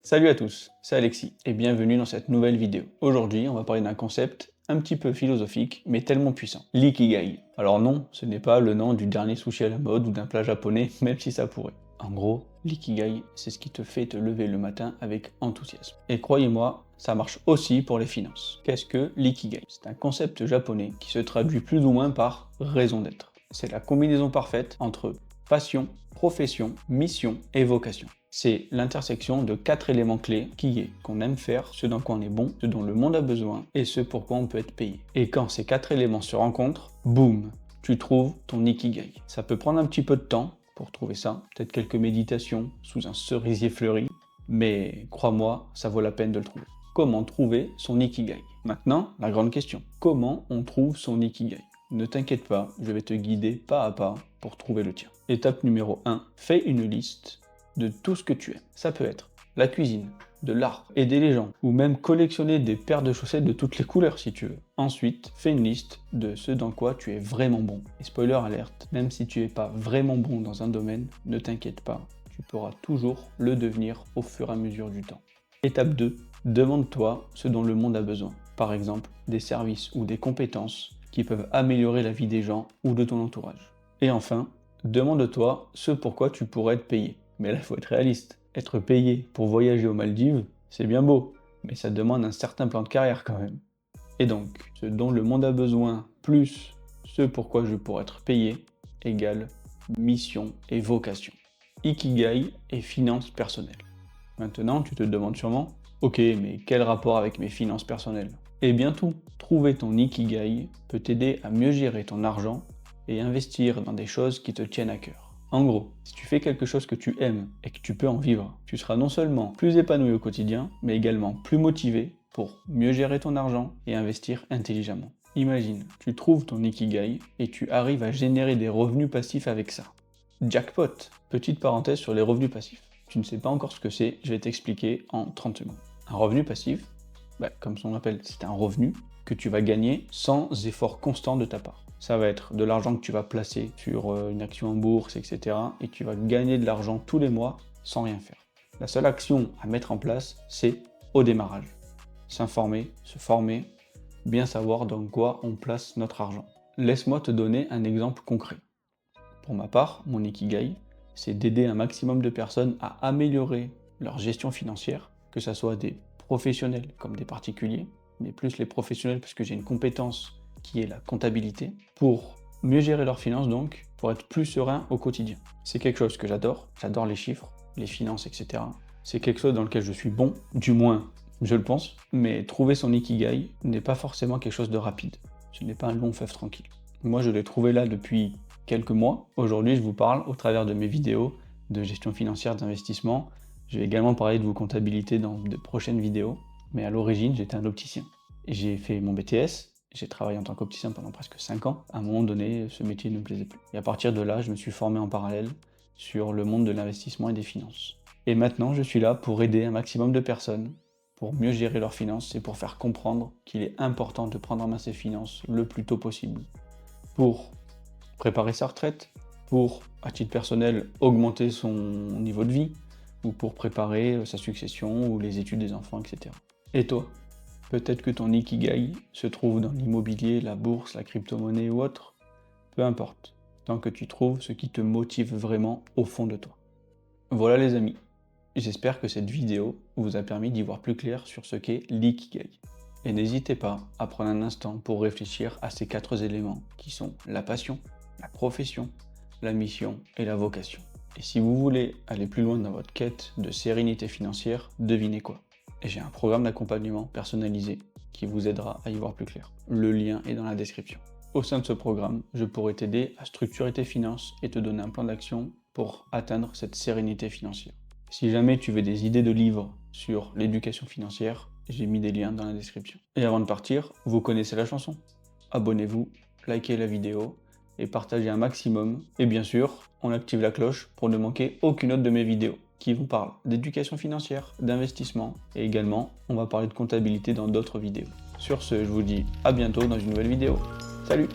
Salut à tous, c'est Alexis et bienvenue dans cette nouvelle vidéo. Aujourd'hui, on va parler d'un concept un petit peu philosophique mais tellement puissant, l'ikigai. Alors non, ce n'est pas le nom du dernier sushi à la mode ou d'un plat japonais, même si ça pourrait. En gros, l'ikigai, c'est ce qui te fait te lever le matin avec enthousiasme. Et croyez-moi, ça marche aussi pour les finances. Qu'est-ce que l'ikigai? C'est un concept japonais qui se traduit plus ou moins par raison d'être. C'est la combinaison parfaite entre passion, profession, mission et vocation. C'est l'intersection de 4 éléments clés qui est qu'on aime faire, ce dans quoi on est bon, ce dont le monde a besoin et ce pour quoi on peut être payé. Et quand ces 4 éléments se rencontrent, boum, tu trouves ton ikigai. Ça peut prendre un petit peu de temps pour trouver ça, peut-être quelques méditations sous un cerisier fleuri, mais crois-moi, ça vaut la peine de le trouver. Comment trouver son ikigai? Maintenant, la grande question, comment on trouve son ikigai? Ne t'inquiète pas, je vais te guider pas à pas pour trouver le tien. Étape numéro 1, fais une liste de tout ce que tu aimes. Ça peut être la cuisine, de l'art, aider les gens, ou même collectionner des paires de chaussettes de toutes les couleurs si tu veux. Ensuite, fais une liste de ce dans quoi tu es vraiment bon. Et spoiler alerte, même si tu n'es pas vraiment bon dans un domaine, ne t'inquiète pas, tu pourras toujours le devenir au fur et à mesure du temps. Étape 2, demande-toi ce dont le monde a besoin. Par exemple, des services ou des compétences qui peuvent améliorer la vie des gens ou de ton entourage. Et enfin, demande-toi ce pourquoi tu pourrais être payé. Mais là, il faut être réaliste. Être payé pour voyager aux Maldives, c'est bien beau, mais ça demande un certain plan de carrière quand même. Et donc, ce dont le monde a besoin, plus ce pourquoi je pourrais être payé, égale mission et vocation. Ikigai et finances personnelles. Maintenant, tu te demandes sûrement, ok, mais quel rapport avec mes finances personnelles? Eh bien tout. Trouver ton ikigai peut t'aider à mieux gérer ton argent et investir dans des choses qui te tiennent à cœur. En gros, si tu fais quelque chose que tu aimes et que tu peux en vivre, tu seras non seulement plus épanoui au quotidien, mais également plus motivé pour mieux gérer ton argent et investir intelligemment. Imagine, tu trouves ton ikigai et tu arrives à générer des revenus passifs avec ça. Jackpot! Petite parenthèse sur les revenus passifs. Tu ne sais pas encore ce que c'est, je vais t'expliquer en 30 secondes. Un revenu passif, comme son nom l'appelle, c'est un revenu que tu vas gagner sans effort constant de ta part. Ça va être de l'argent que tu vas placer sur une action en bourse, etc. Et tu vas gagner de l'argent tous les mois sans rien faire. La seule action à mettre en place, c'est au démarrage. S'informer, se former, bien savoir dans quoi on place notre argent. Laisse-moi te donner un exemple concret. Pour ma part, mon ikigai, c'est d'aider un maximum de personnes à améliorer leur gestion financière, que ce soit des professionnels comme des particuliers, mais plus les professionnels parce que j'ai une compétence qui est la comptabilité, pour mieux gérer leurs finances donc, pour être plus serein au quotidien. C'est quelque chose que j'adore les chiffres, les finances, etc. C'est quelque chose dans lequel je suis bon, du moins je le pense, mais trouver son ikigai n'est pas forcément quelque chose de rapide. Ce n'est pas un long fleuve tranquille. Moi je l'ai trouvé là depuis quelques mois. Aujourd'hui je vous parle au travers de mes vidéos de gestion financière, d'investissement. Je vais également parler de vos comptabilités dans de prochaines vidéos, mais à l'origine j'étais un opticien. J'ai fait mon BTS, j'ai travaillé en tant qu'opticien pendant presque 5 ans. À un moment donné, ce métier ne me plaisait plus. Et à partir de là, je me suis formé en parallèle sur le monde de l'investissement et des finances. Et maintenant, je suis là pour aider un maximum de personnes, pour mieux gérer leurs finances et pour faire comprendre qu'il est important de prendre en main ses finances le plus tôt possible. Pour préparer sa retraite, pour, à titre personnel, augmenter son niveau de vie, ou pour préparer sa succession ou les études des enfants, etc. Et toi? Peut-être que ton ikigai se trouve dans l'immobilier, la bourse, la crypto-monnaie ou autre. Peu importe, tant que tu trouves ce qui te motive vraiment au fond de toi. Voilà les amis, j'espère que cette vidéo vous a permis d'y voir plus clair sur ce qu'est l'ikigai. Et n'hésitez pas à prendre un instant pour réfléchir à ces 4 éléments qui sont la passion, la profession, la mission et la vocation. Et si vous voulez aller plus loin dans votre quête de sérénité financière, devinez quoi? Et j'ai un programme d'accompagnement personnalisé qui vous aidera à y voir plus clair. Le lien est dans la description. Au sein de ce programme, je pourrai t'aider à structurer tes finances et te donner un plan d'action pour atteindre cette sérénité financière. Si jamais tu veux des idées de livres sur l'éducation financière, j'ai mis des liens dans la description. Et avant de partir, vous connaissez la chanson. Abonnez-vous, likez la vidéo et partagez un maximum. Et bien sûr, on active la cloche pour ne manquer aucune autre de mes vidéos qui vous parlent d'éducation financière, d'investissement et également, on va parler de comptabilité dans d'autres vidéos. Sur ce, je vous dis à bientôt dans une nouvelle vidéo. Salut!